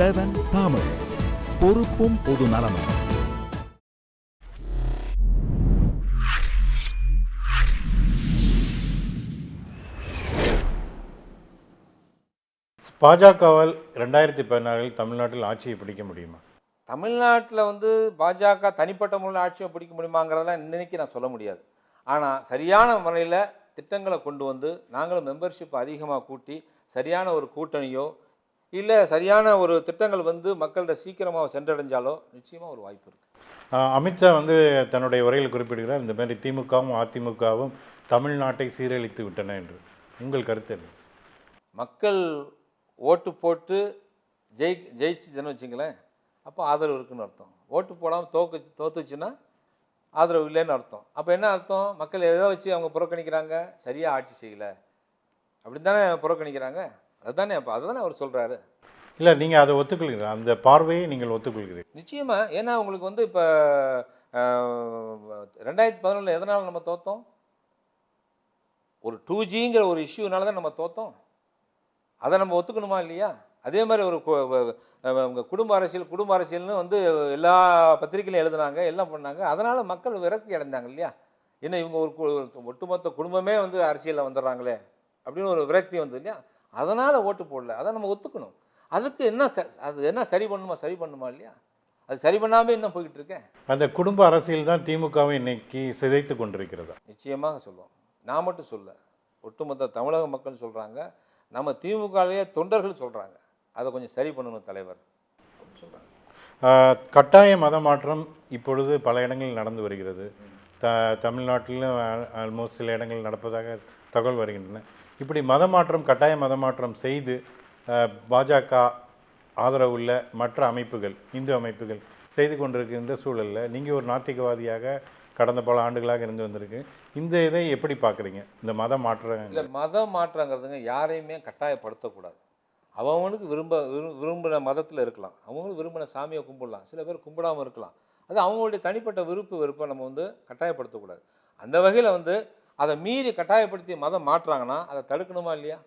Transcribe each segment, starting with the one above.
7 தமிழ், பொறுப்பும் பொது நலமும். பாஜகவால் 2016 தமிழ்நாட்டில் ஆட்சியை பிடிக்க முடியுமா? தமிழ்நாட்டில் பாஜக தனிப்பட்ட முறையில் ஆட்சியை பிடிக்க முடியுமாங்கிறதெல்லாம் இன்னைக்கு நான் சொல்ல முடியாது. ஆனால் சரியான முறையில் திட்டங்களை கொண்டு வந்து நாங்களும் மெம்பர்ஷிப் அதிகமாக கூட்டி சரியான ஒரு கூட்டணியோ இல்லை சரியான ஒரு திட்டங்கள் மக்கள்கிட்ட சீக்கிரமாக சென்றடைஞ்சாலோ நிச்சயமாக ஒரு வாய்ப்பு இருக்குது. அமித்ஷா தன்னுடைய உரையில் குறிப்பிடுகிறார், இந்த மாதிரி திமுகவும் அதிமுகவும் தமிழ்நாட்டை சீரழித்து விட்டன என்று. உங்கள் கருத்து என்ன? மக்கள் ஓட்டு போட்டு ஜெயிச்சுதுன்னு வச்சுங்களேன், அப்போ ஆதரவு இருக்குன்னு அர்த்தம். ஓட்டு போடாமல் தோத்துச்சுன்னா ஆதரவு இல்லைன்னு அர்த்தம். அப்போ என்ன அர்த்தம்? மக்கள் எதை வச்சு அவங்க புறக்கணிக்கிறாங்க? சரியாக ஆட்சி செய்யலை அப்படின்னு தானே புறக்கணிக்கிறாங்க. அதுதானே அப்போ அதுதானே அவர் சொல்கிறாரு. இல்லை, நீங்கள் அதை ஒத்துக்கொள்கிறீங்க, அந்த பார்வையை நீங்கள் ஒத்துக்கொள்கிறீங்க? நிச்சயமாக. ஏன்னா உங்களுக்கு இப்போ 2011 எதனால் நம்ம தோற்றோம்? ஒரு 2Gங்கிற ஒரு இஷ்யூனால தான் நம்ம தோற்றோம். அதை நம்ம ஒத்துக்கணுமா இல்லையா? அதே மாதிரி ஒரு குடும்ப அரசியல்னு எல்லா பத்திரிகையிலும் எழுதுனாங்க, எல்லாம் பண்ணாங்க. அதனால் மக்கள் விரக்தி அடைந்தாங்க இல்லையா? என்ன இவங்க ஒரு ஒட்டுமொத்த குடும்பமே அரசியலில் வந்துடுறாங்களே அப்படின்னு ஒரு விரக்தி இல்லையா? அதனால் ஓட்டு போடல. அதை நம்ம ஒத்துக்கணும். அதுக்கு அது என்ன சரி பண்ணுமா இல்லையா? அது சரி பண்ணாமல் இன்னும் போய்கிட்டு இருக்கேன். அந்த குடும்ப அரசியல் தான் திமுகவை இன்னைக்கு சிதைத்து கொண்டிருக்கிறதா? நிச்சயமாக சொல்லுவோம். நான் மட்டும் சொல்ல, ஒட்டுமொத்த தமிழக மக்கள் சொல்கிறாங்க, நம்ம திமுகவிலேயே தொண்டர்கள் சொல்கிறாங்க, அதை கொஞ்சம் சரி பண்ணணும் தலைவர் சொல்கிறாங்க. கட்டாய மத மாற்றம் இப்பொழுது பல இடங்களில் நடந்து வருகிறது. தமிழ்நாட்டிலும் ஆல்மோஸ்ட் சில இடங்கள் நடப்பதாக தகவல் வருகின்றன. இப்படி கட்டாய மத மாற்றம் செய்து பாஜக ஆதரவுள்ள மற்ற அமைப்புகள், இந்து அமைப்புகள் செய்து கொண்டிருக்கின்ற சூழலில் நீங்கள் ஒரு நாத்திகவாதியாக கடந்த பல ஆண்டுகளாக இருந்து வந்திருக்கு. இந்த இதை எப்படி பார்க்குறீங்க? இந்த மத மாற்றம் இல்லை, மத மாற்றங்கிறதுங்க யாரையுமே கட்டாயப்படுத்தக்கூடாது. அவங்களுக்கு விரும்பின மதத்தில் இருக்கலாம், அவங்களும் விரும்பின சாமியை கும்பிடலாம், சில பேர் கும்பிடாமல் இருக்கலாம். அது அவங்களுடைய தனிப்பட்ட விருப்பை நம்ம கட்டாயப்படுத்தக்கூடாது. அந்த வகையில் அதை மீறி கட்டாயப்படுத்தி மதம் மாற்றுறாங்கன்னா அதை தடுக்கணுமா இல்லையா?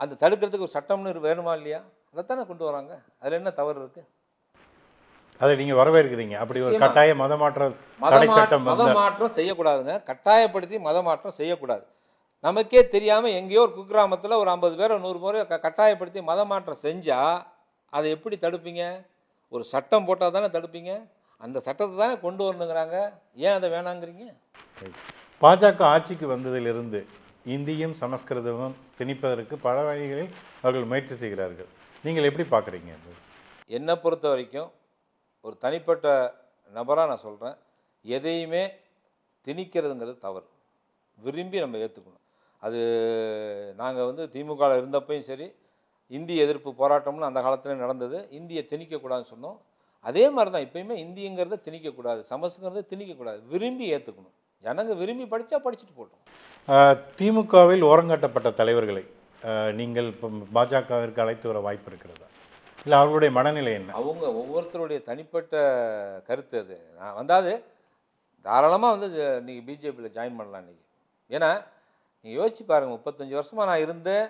அந்த தடுக்கிறதுக்கு ஒரு சட்டம்னு வேணுமா இல்லையா? அதைத்தானே கொண்டு வராங்க. அதில் என்ன தவறு இருக்குது? அதை நீங்கள் வரவேற்கிறீங்க? அப்படி ஒரு கட்டாய மத மாற்றம் செய்யக்கூடாதுங்க. கட்டாயப்படுத்தி மத மாற்றம் செய்யக்கூடாது. நமக்கே தெரியாமல் எங்கேயோ ஒரு குக்கிராமத்தில் ஒரு 50 பேரை 100 பேரை கட்டாயப்படுத்தி மத மாற்றம் செஞ்சால் அதை எப்படி தடுப்பீங்க? ஒரு சட்டம் போட்டால் தானே தடுப்பீங்க. அந்த சட்டத்தை தானே கொண்டு வரணுங்கிறாங்க. ஏன் அதை வேணாங்கிறீங்க? பாஜக ஆட்சிக்கு வந்ததிலிருந்து இந்தியும் சமஸ்கிருதமும் திணிப்பதற்கு பல வழிகளில் அவர்கள் முயற்சி செய்கிறார்கள். நீங்கள் எப்படி பார்க்குறீங்க? என்னை பொறுத்த வரைக்கும் ஒரு தனிப்பட்ட நபராக நான் சொல்கிறேன், எதையுமே திணிக்கிறதுங்கிறது தவறு. விரும்பி நம்ம ஏற்றுக்கணும். அது நாங்கள் திமுகவில் இருந்தப்பையும் சரி, இந்தி எதிர்ப்பு போராட்டம்னு அந்த காலத்தில் நடந்தது. இந்தியை திணிக்கக்கூடாதுன்னு சொன்னோம். அதே மாதிரி தான் இப்போயுமே இந்திங்கிறத திணிக்கக்கூடாது, சமஸ்கிருதத்தை திணிக்கக்கூடாது, விரும்பி ஏற்றுக்கணும். ஜனங்க விரும்பி படித்தா படிச்சுட்டு போட்டோம். திமுகவில் ஓரங்கட்டப்பட்ட தலைவர்களை நீங்கள் இப்போ பாஜகவிற்கு அழைத்து வர வாய்ப்பு இருக்கிறதா? இல்லை அவர்களுடைய மனநிலை என்ன? அவங்க ஒவ்வொருத்தருடைய தனிப்பட்ட கருத்து அது. நான் வந்தாது தாராளமாக நீங்கள் பிஜேபியில் ஜாயின் பண்ணலாம் இன்றைக்கி. ஏன்னா நீங்கள் யோசிச்சு பாருங்கள், 35 வருஷமாக நான் இருந்தேன்,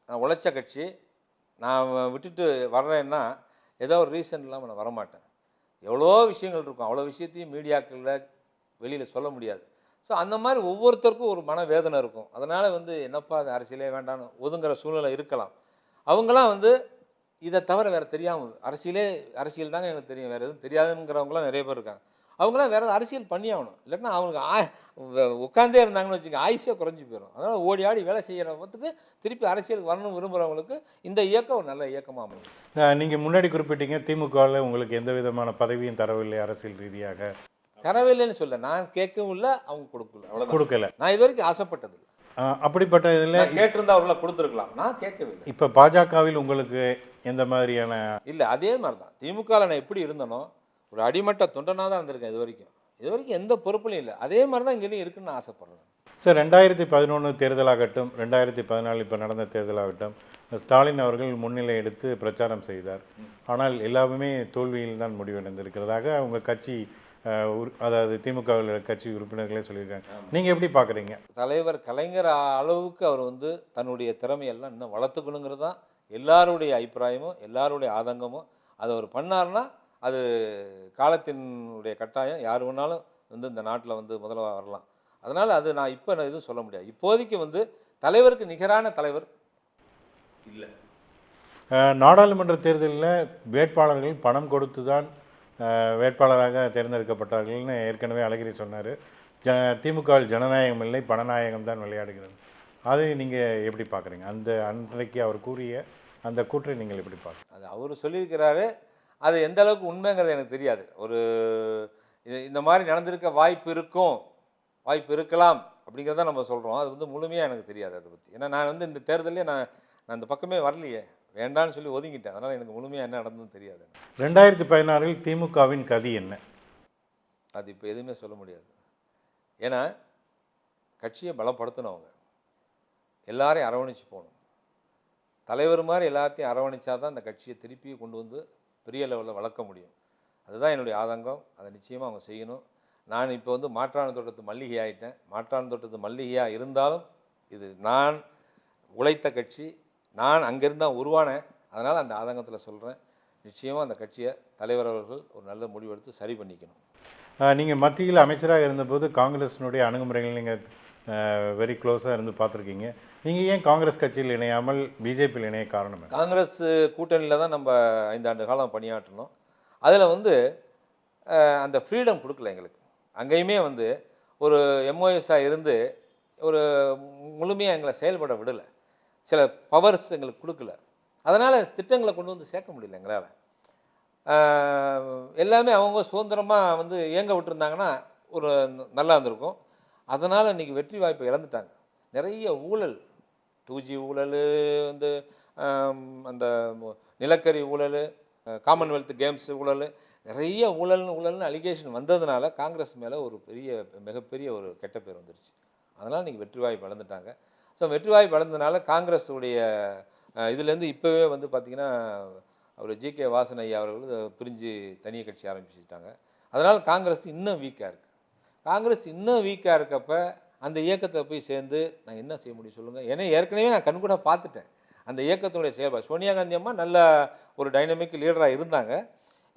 நான் உழைச்ச கட்சி. நான் விட்டுட்டு வர்றேன்னா ஏதோ ஒரு ரீசன் இல்லாமல் நான் வரமாட்டேன். எவ்வளோ விஷயங்கள் இருக்கும், அவ்வளோ விஷயத்தையும் மீடியாக்களில் வெளியில் சொல்ல முடியாது. ஸோ அந்த மாதிரி ஒவ்வொருத்தருக்கும் ஒரு மனவேதனை இருக்கும். அதனால் என்னப்பா அது அரசியலே வேண்டான்னு ஒதுங்குற சூழ்நிலை இருக்கலாம். அவங்களாம் இதை தவிர வேறு தெரியாமல் அரசியல் தாங்க எனக்கு தெரியும், வேறு எதுவும் தெரியாதுங்கிறவங்களாம் நிறைய பேர் இருக்காங்க. அவங்களாம் வேறு அரசியல் பண்ணி ஆகணும். இல்லைன்னா அவங்களுக்கு உட்காந்தே இருந்தாங்கன்னு வச்சுங்க, ஆயுசே குறைஞ்சி போயிடும். அதனால் ஓடி ஆடி வேலை செய்கிறவங்களுக்கு திருப்பி அரசியலுக்கு வரணும் விரும்புகிறவங்களுக்கு இந்த இயக்கம் ஒரு நல்ல இயக்கமாக அமையும். நீங்கள் முன்னாடி குறிப்பிட்டீங்க, திமுகவில் உங்களுக்கு எந்த விதமான பதவியும் தரவில்லை, அரசியல் ரீதியாக தரவில்லைன்னு சொல்ல, நான் கேட்கவும் இல்லை, அவங்க கொடுக்கல. நான் இது வரைக்கும் ஆசைப்பட்டது இல்லை. அப்படிப்பட்ட இதில் கேட்டிருந்தா அவர்கள கொடுத்துருக்கலாம், நான் கேட்கவில்லை. இப்போ பாஜகவில் உங்களுக்கு எந்த மாதிரியான? இல்லை, அதே மாதிரி தான் திமுகவில் நான் எப்படி இருந்தனோ ஒரு அடிமட்ட தொண்டனாக தான் இருந்திருக்கேன். இது வரைக்கும் எந்த பொறுப்புலையும் இல்லை. அதே மாதிரி தான் இங்கேயும் இருக்குன்னு நான் ஆசைப்படுறேன். சார், 2011 தேர்தலாகட்டும், 2014 இப்போ நடந்த தேர்தலாகட்டும், ஸ்டாலின் அவர்கள் முன்னிலை எடுத்து பிரச்சாரம் செய்தார். ஆனால் எல்லாமே தோல்வியில் தான் முடிவடைந்திருக்கிறதாக உங்கள் கட்சி அதாவது திமுகவில் கட்சி உறுப்பினர்களே சொல்லியிருக்காங்க. நீங்கள் எப்படி பார்க்குறீங்க? தலைவர் கலைஞர் அளவுக்கு அவர் தன்னுடைய திறமையெல்லாம் இன்னும் வளர்த்துக்கணுங்கிறது தான் எல்லாருடைய அபிப்பிராயமும் எல்லாருடைய ஆதங்கமும் அதை அவர் பண்ணார்னா அது காலத்தினுடைய கட்டாயம். யார் வேணாலும் வந்து இந்த நாட்டில் வந்து முதல்வராக வரலாம். அதனால் அது நான் எதுவும் சொல்ல முடியாது. இப்போதைக்கு வந்து தலைவருக்கு நிகரான தலைவர் இல்லை. நாடாளுமன்ற தேர்தலில் வேட்பாளர்கள் பணம் கொடுத்து தான் வேட்பாளராக தேர்ந்தெடுக்கப்பட்டார்கள்னு ஏற்கனவே அழகிரி சொன்னார். திமுகவில் ஜனநாயகம் இல்லை, பணநாயகம் தான் விளையாடுகிறது. அதை நீங்கள் எப்படி பார்க்குறீங்க? அந்த அன்றைக்கு அவர் கூறிய அந்த கூற்றை நீங்கள் எப்படி பார்க்குறீங்க? அது அவர் சொல்லியிருக்கிறாரு. அது எந்த அளவுக்கு உண்மைங்கிறது எனக்கு தெரியாது. இந்த மாதிரி நடந்திருக்க வாய்ப்பு இருக்கலாம் அப்படிங்கிறத நம்ம சொல்கிறோம். அது வந்து முழுமையாக எனக்கு தெரியாது அதை பற்றி. ஏன்னா நான் வந்து இந்த தேர்தலே நான் இந்த பக்கமே வரலையே, வேண்டான்னு சொல்லி ஒதுங்கிட்டேன். அதனால் எனக்கு முழுமையாக என்ன நடந்ததுன்னு தெரியாது. 2016 திமுகவின் கதி என்ன? அது இப்போ எதுவுமே சொல்ல முடியாது. ஏன்னா கட்சியை பலப்படுத்தணும், அவங்க எல்லாரையும் அரவணைச்சு போகணும். தலைவர் மாதிரி எல்லாத்தையும் அரவணைச்சா தான் அந்த கட்சியை திருப்பி கொண்டு வந்து பெரிய லெவலில் வளர்க்க முடியும். அதுதான் என்னுடைய ஆதங்கம். அதை நிச்சயமாக அவங்க செய்யணும். நான் இப்போ வந்து மாற்றான் தோட்டத்து மல்லிகை ஆகிட்டேன். மாற்றான் தோட்டத்து மல்லிகையாக இருந்தாலும் இது நான் உழைத்த கட்சி, நான் அங்கேருந்து தான் உருவானேன். அதனால் அந்த ஆதங்கத்தில் சொல்கிறேன். நிச்சயமாக அந்த கட்சியை தலைவர் அவர்கள் ஒரு நல்ல முடிவெடுத்து சரி பண்ணிக்கணும். நீங்கள் மத்தியில் அமைச்சராக இருந்தபோது காங்கிரஸினுடைய அணுகுமுறைகள் நீங்கள் வெரி க்ளோஸாக இருந்து பார்த்துருக்கீங்க. நீங்கள் ஏன் காங்கிரஸ் கட்சியில் இணையாமல் பிஜேபியில் இணைய காரணம்? காங்கிரஸ் கூட்டணியில் தான் நம்ம 5 ஆண்டு காலம் பணியாற்றணும். அதில் வந்து அந்த ஃப்ரீடம் கொடுக்கல எங்களுக்கு. அங்கேயுமே வந்து ஒரு எம்ஓஎஸ்ஸாக இருந்து ஒரு முழுமையாக எங்களை செயல்பட விடலை. சில பவர்ஸ் எங்களுக்கு கொடுக்கல. அதனால் திட்டங்களை கொண்டு வந்து சேர்க்க முடியல எங்களால். எல்லாமே அவங்க சுதந்திரமாக வந்து இயங்க விட்டுருந்தாங்கன்னா ஒரு நல்லா இருந்திருக்கும். அதனால் இன்றைக்கி வெற்றி வாய்ப்பை இழந்துட்டாங்க. நிறைய ஊழல், 2G ஊழல், வந்து அந்த நிலக்கரி ஊழல், காமன்வெல்த் கேம்ஸ் ஊழல், நிறைய ஊழல்னு அலிகேஷன் வந்ததுனால காங்கிரஸ் மேலே ஒரு மிகப்பெரிய ஒரு கெட்ட பேர் வந்துருச்சு. அதனால் இன்றைக்கி வெற்றி வாய்ப்பு இழந்துட்டாங்க. ஸோ வெற்றி வாய்ப்பு இழந்ததுனால காங்கிரஸுடைய இதுலேருந்து இப்போவே வந்து பார்த்திங்கன்னா அவர் GK வாசன் ஐயா அவர்கள் பிரிஞ்சு தனியாக கட்சி ஆரம்பிச்சுட்டாங்க. அதனால் காங்கிரஸ் இன்னும் வீக்காக இருக்குது. காங்கிரஸ் இன்னும் வீக்காக இருக்கப்போ அந்த இயக்கத்தை போய் சேர்ந்து நான் என்ன செய்ய முடியும் சொல்லுங்கள்? ஏன்னா ஏற்கனவே நான் கண்கூட பார்த்துட்டேன் அந்த இயக்கத்தினுடைய செயல்பாடு. சோனியா காந்தி அம்மா நல்ல ஒரு டைனமிக் லீடராக இருந்தாங்க.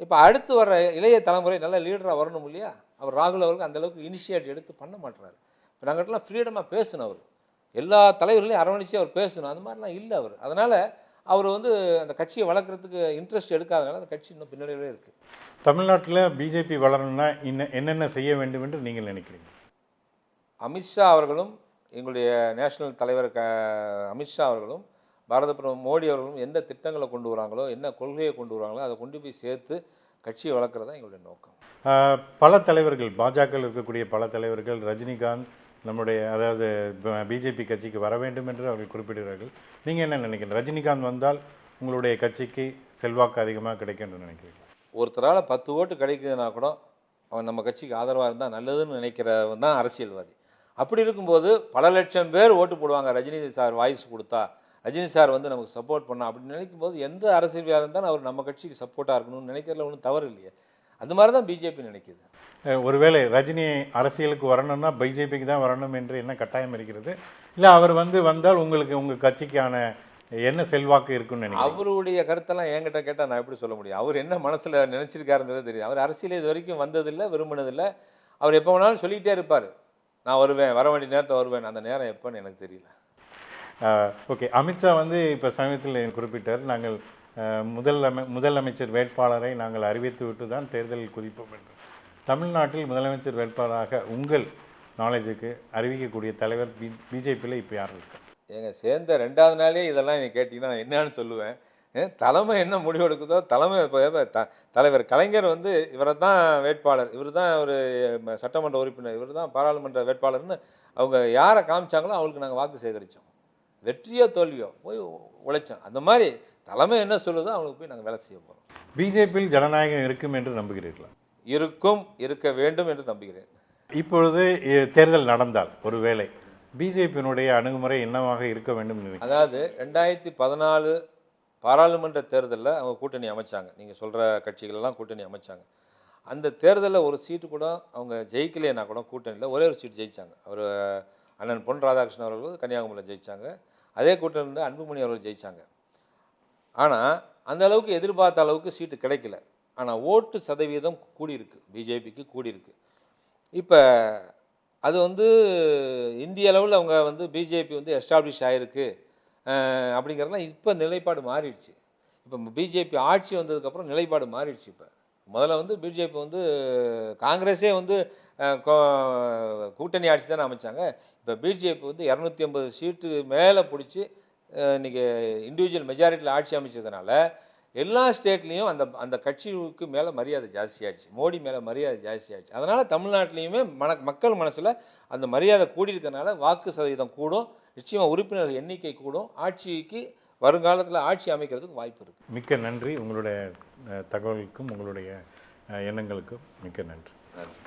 இப்போ அடுத்து வர இளைய தலைமுறை நல்ல லீடராக வரணும் இல்லையா? அவர் ராகுல் அவருக்கு அந்தளவுக்கு இனிஷியேட் எடுத்து பண்ண மாட்டுறாரு. இப்போ நாங்கள்லாம் ஃப்ரீடமாக பேசணும். அவர் எல்லா தலைவர்களையும் அரவணைச்சு அவர் பேசணும். அது மாதிரிலாம் இல்லை அவர். அதனால் அவர் வந்து அந்த கட்சியை வளர்க்குறதுக்கு இன்ட்ரெஸ்ட் எடுக்காதனால அந்த கட்சி இன்னும் பின்னடைவே இருக்குது. தமிழ்நாட்டில் பிஜேபி வளரணும்னா என்னென்ன செய்ய வேண்டும் என்று நீங்கள் நினைக்கிறீங்க? அமித்ஷா அவர்களும் எங்களுடைய நேஷனல் தலைவர் அமித்ஷா அவர்களும் பாரத பிரதமர் மோடி அவர்களும் எந்த திட்டங்களை கொண்டு வராங்களோ, என்ன கொள்கையை கொண்டு வராங்களோ அதை கொண்டு போய் சேர்த்து கட்சியை வளர்க்குறது தான் எங்களுடைய நோக்கம். பல தலைவர்கள், பாஜகவில் இருக்கக்கூடிய பல தலைவர்கள் ரஜினிகாந்த் நம்முடைய அதாவது பிஜேபி கட்சிக்கு வர வேண்டும் என்று அவர்கள் குறிப்பிடுகிறார்கள். நீங்கள் என்ன நினைக்கிறீங்க? ரஜினிகாந்த் வந்தால் உங்களுடைய கட்சிக்கு செல்வாக்கு அதிகமாக கிடைக்கும் என்று நினைக்கிறீங்க? ஒருத்தரால் 10 ஓட்டு கிடைக்குதுன்னா கூட அவன் நம்ம கட்சிக்கு ஆதரவாக இருந்தால் நல்லதுன்னு நினைக்கிறவன் தான் அரசியல்வாதி. அப்படி இருக்கும்போது பல லட்சம் பேர் ஓட்டு போடுவாங்க ரஜினி சார் வாய்ஸ் கொடுத்தா, ரஜினி சார் வந்து நமக்கு சப்போர்ட் பண்ணா அப்படின்னு நினைக்கும் போது எந்த அரசியல்வாதியாக இருந்தாலும் அவர் நம்ம கட்சிக்கு சப்போர்ட்டாக இருக்கணும்னு நினைக்கிறதுல ஒன்றும் தவறு இல்லையே. அது மாதிரி தான் பிஜேபி நினைக்கிது. ஒருவேளை ரஜினி அரசியலுக்கு வரணும்னா பிஜேபிக்கு தான் வரணும் என்று என்ன கட்டாயம் இருக்கிறது? இல்லை அவர் வந்தால் உங்களுக்கு உங்கள் கட்சிக்கான என்ன செல்வாக்கு இருக்குன்னு நினைக்கிறேன்? அவருடைய கருத்தெல்லாம் என்கிட்ட கேட்டால் நான் எப்படி சொல்ல முடியும்? அவர் என்ன மனசில் நினச்சிருக்காருன்றதே தெரியும். அவர் அரசியல் இது வரைக்கும் வந்ததில்லை, விரும்பினதில்லை. அவர் எப்போ வேணாலும் சொல்லிக்கிட்டே இருப்பார், நான் வருவேன், வர வேண்டிய நேரத்தை வருவேன். அந்த நேரம் எப்போன்னு எனக்கு தெரியல. ஓகே, அமித்ஷா வந்து இப்போ சமீபத்தில் குறிப்பிட்டார், நாங்கள் முதலமைச்சர் வேட்பாளரை நாங்கள் அறிவித்து விட்டு தான் தேர்தலில் குதிப்போம் என்று. தமிழ்நாட்டில் முதலமைச்சர் வேட்பாளராக உங்கள் நாலேஜுக்கு அறிவிக்கக்கூடிய தலைவர் பிஜேபியில் இப்போ யார் இருக்கா? எங்க சேர்ந்த 2வது நாளே இதெல்லாம் நீங்கள் கேட்டிங்கன்னா நான் என்னன்னு சொல்லுவேன். தலைமை என்ன முடிவு எடுக்குதோ, தலைமை தலைவர் கலைஞர் வந்து இவரை தான் வேட்பாளர், இவர் தான் ஒரு சட்டமன்ற உறுப்பினர், இவர் தான் பாராளுமன்ற வேட்பாளர்னு அவங்க யாரை காமிச்சாங்களோ அவங்களுக்கு நாங்கள் வாக்கு சேகரித்தோம். வெற்றியோ தோல்வியோ போய் உழைச்சோம். அந்த மாதிரி தலைமை என்ன சொல்லுதோ அவங்களுக்கு போய் நாங்கள் வேலை செய்ய போகிறோம். பிஜேபியில் ஜனநாயகம் இருக்கும் என்று நம்புகிறீர்களா? இருக்க வேண்டும் என்று நம்புகிறேன். இப்பொழுது தேர்தல் நடந்தால் ஒருவேளை பிஜேபியினுடைய அணுகுமுறை என்னவாக இருக்க வேண்டும்? அதாவது 2014 பாராளுமன்ற தேர்தலில் அவங்க கூட்டணி அமைச்சாங்க. நீங்கள் சொல்கிற கட்சிகளெல்லாம் கூட்டணி அமைச்சாங்க. அந்த தேர்தலில் ஒரு சீட்டு கூட அவங்க ஜெயிக்கலைன்னா கூட கூட்டணியில் ஒரே ஒரு சீட்டு ஜெயித்தாங்க. அவர் அண்ணன் பொன் ராதாகிருஷ்ணன் அவர்கள் கன்னியாகுமரியில் ஜெயித்தாங்க. அதே கூட்டணியில் அன்புமணி அவர்கள் ஜெயித்தாங்க. ஆனால் அந்த அளவுக்கு எதிர்பார்த்த அளவுக்கு சீட்டு கிடைக்கல. ஆனால் ஓட்டு சதவீதம் கூடியிருக்கு, பிஜேபிக்கு கூடியிருக்கு. இப்போ அது வந்து இந்திய அளவில் அவங்க வந்து பிஜேபி வந்து எஸ்டாப்ளிஷ் ஆகிருக்கு அப்படிங்கிறதுலாம் இப்போ நிலைப்பாடு மாறிடுச்சு. இப்போ பிஜேபி ஆட்சி வந்ததுக்கப்புறம் நிலைப்பாடு மாறிடுச்சு. இப்போ முதல்ல வந்து பிஜேபி வந்து காங்கிரஸே வந்து கூட்டணி ஆட்சி தானே அமைச்சாங்க. இப்போ பிஜேபி வந்து 250 சீட்டு மேலே பிடிச்சி இன்றைக்கி இண்டிவிஜுவல் மெஜாரிட்டியில் ஆட்சி அமைச்சதுனால எல்லா ஸ்டேட்லேயும் அந்த அந்த கட்சிக்கு மேலே மரியாதை ஜாஸ்தியாகிடுச்சு, மோடி மேலே மரியாதை ஜாஸ்தியாகிடுச்சு. அதனால் தமிழ்நாட்டிலையுமே மக்கள் மனசில் அந்த மரியாதை கூடியிருக்கனால வாக்கு சதவீதம் கூடும், நிச்சயமாக உறுப்பினர் எண்ணிக்கை கூடும், ஆட்சிக்கு வருங்காலத்தில் ஆட்சி அமைக்கிறதுக்கு வாய்ப்பு இருக்குது. மிக்க நன்றி. உங்களுடைய தகவலுக்கும் உங்களுடைய எண்ணங்களுக்கும் மிக்க நன்றி. நன்றி.